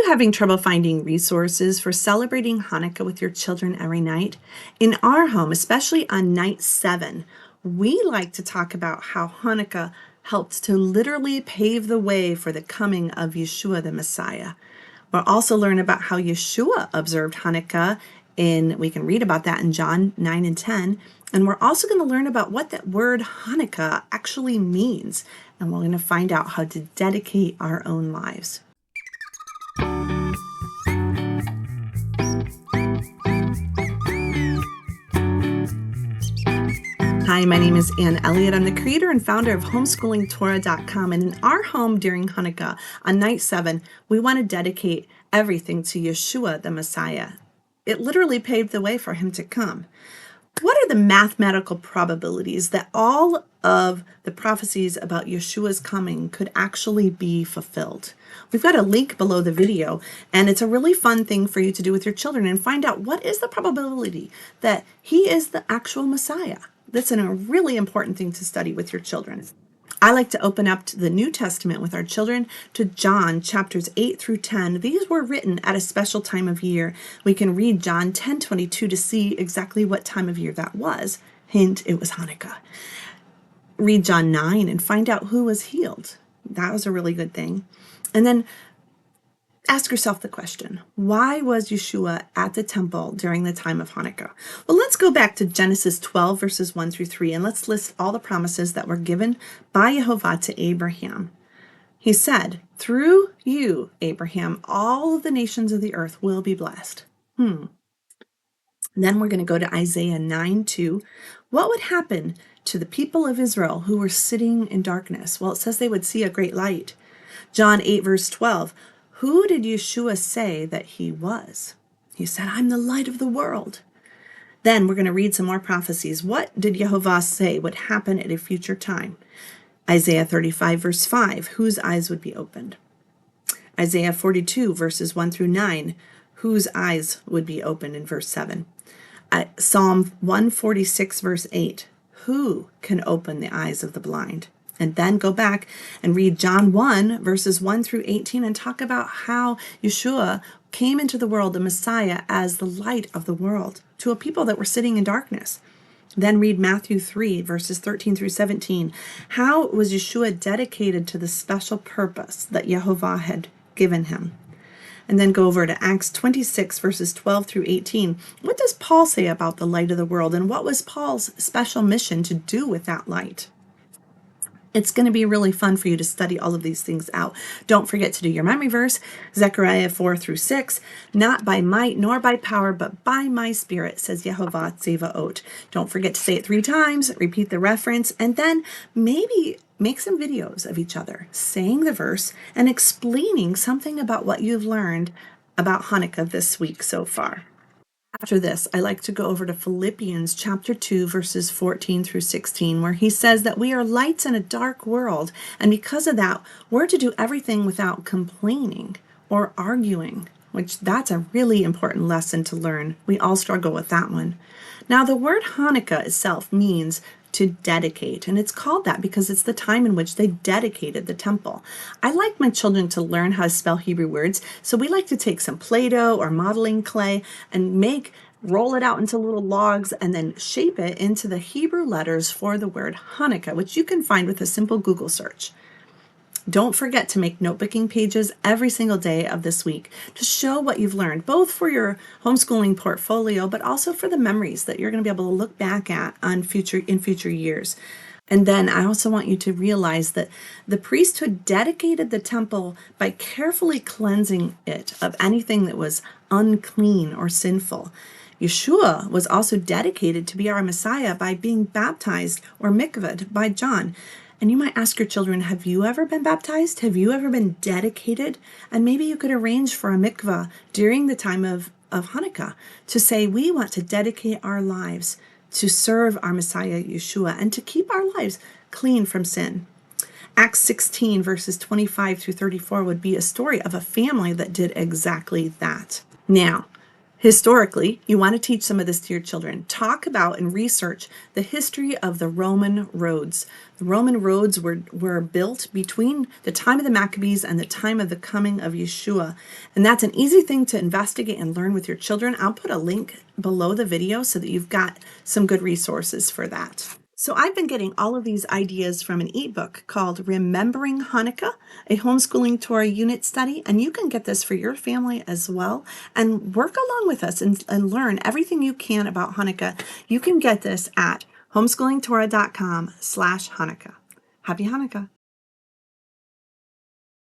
you having trouble finding resources for celebrating Hanukkah with your children every night? In our home, especially on night 7, we like to talk about how Hanukkah helped to literally pave the way for the coming of Yeshua the Messiah. We'll also learn about how Yeshua observed Hanukkah, and we can read about that in John 9 and 10. And we're also going to learn about what that word Hanukkah actually means. And we're going to find out how to dedicate our own lives. Hi, my name is Ann Elliott. I'm the creator and founder of HomeschoolingTorah.com. And in our home during Hanukkah, on night 7, we want to dedicate everything to Yeshua the Messiah. It literally paved the way for him to come. What are the mathematical probabilities that all of the prophecies about Yeshua's coming could actually be fulfilled? We've got a link below the video, and it's a really fun thing for you to do with your children and find out what is the probability that he is the actual Messiah. That's a really important thing to study with your children. I like to open up to the New Testament with our children to John chapters 8 through 10. These were written at a special time of year. We can read John 10:22 to see exactly what time of year that was. Hint, it was Hanukkah. Read John 9 and find out who was healed. That was a really good thing. And then ask yourself the question, why was Yeshua at the temple during the time of Hanukkah? Well, let's go back to Genesis 12, verses 1 through 3, and let's list all the promises that were given by Yehovah to Abraham. He said, through you, Abraham, all of the nations of the earth will be blessed. Then we're going to go to Isaiah 9:2. What would happen to the people of Israel who were sitting in darkness? Well, it says they would see a great light. John 8, verse 12. Who did Yeshua say that he was? He said, I'm the light of the world. Then we're going to read some more prophecies. What did Yehovah say would happen at a future time? Isaiah 35, verse 5, whose eyes would be opened? Isaiah 42, verses 1 through 9, whose eyes would be opened in verse 7? Psalm 146, verse 8, who can open the eyes of the blind? And then go back and read John 1, verses 1 through 18, and talk about how Yeshua came into the world, the Messiah, as the light of the world to a people that were sitting in darkness. Then read Matthew 3, verses 13 through 17. How was Yeshua dedicated to the special purpose that Yehovah had given him? And then go over to Acts 26, verses 12 through 18. What does Paul say about the light of the world, and what was Paul's special mission to do with that light? It's going to be really fun for you to study all of these things out. Don't forget to do your memory verse, Zechariah 4 through 6. Not by might nor by power, but by my spirit, says Yehovah Tzevaot. Don't forget to say it 3 times, repeat the reference, and then maybe make some videos of each other saying the verse and explaining something about what you've learned about Hanukkah this week so far. After this, I like to go over to Philippians chapter 2, verses 14 through 16, where he says that we are lights in a dark world, and because of that, we're to do everything without complaining or arguing, which that's a really important lesson to learn. We all struggle with that one. Now, the word Hanukkah itself means to dedicate, and it's called that because it's the time in which they dedicated the temple. I like my children to learn how to spell Hebrew words, so we like to take some Play-Doh or modeling clay and roll it out into little logs and then shape it into the Hebrew letters for the word Hanukkah, which you can find with a simple Google search. Don't forget to make notebooking pages every single day of this week to show what you've learned, both for your homeschooling portfolio, but also for the memories that you're going to be able to look back at in future years. And then I also want you to realize that the priesthood dedicated the temple by carefully cleansing it of anything that was unclean or sinful. Yeshua was also dedicated to be our Messiah by being baptized or mikvahed by John. And you might ask your children, have you ever been baptized? Have you ever been dedicated? And maybe you could arrange for a mikvah during the time of Hanukkah to say, we want to dedicate our lives to serve our Messiah, Yeshua, and to keep our lives clean from sin. Acts 16, verses 25 through 34 would be a story of a family that did exactly that. Now, Historically, you want to teach some of this to your children. Talk about and research the history of the Roman roads. The Roman roads were built between the time of the Maccabees and the time of the coming of Yeshua. And that's an easy thing to investigate and learn with your children. I'll put a link below the video so that you've got some good resources for that. So I've been getting all of these ideas from an ebook called Remembering Hanukkah, a Homeschooling Torah unit study, and you can get this for your family as well and work along with us and learn everything you can about Hanukkah. You can get this at homeschoolingtorah.com/Hanukkah. Happy Hanukkah.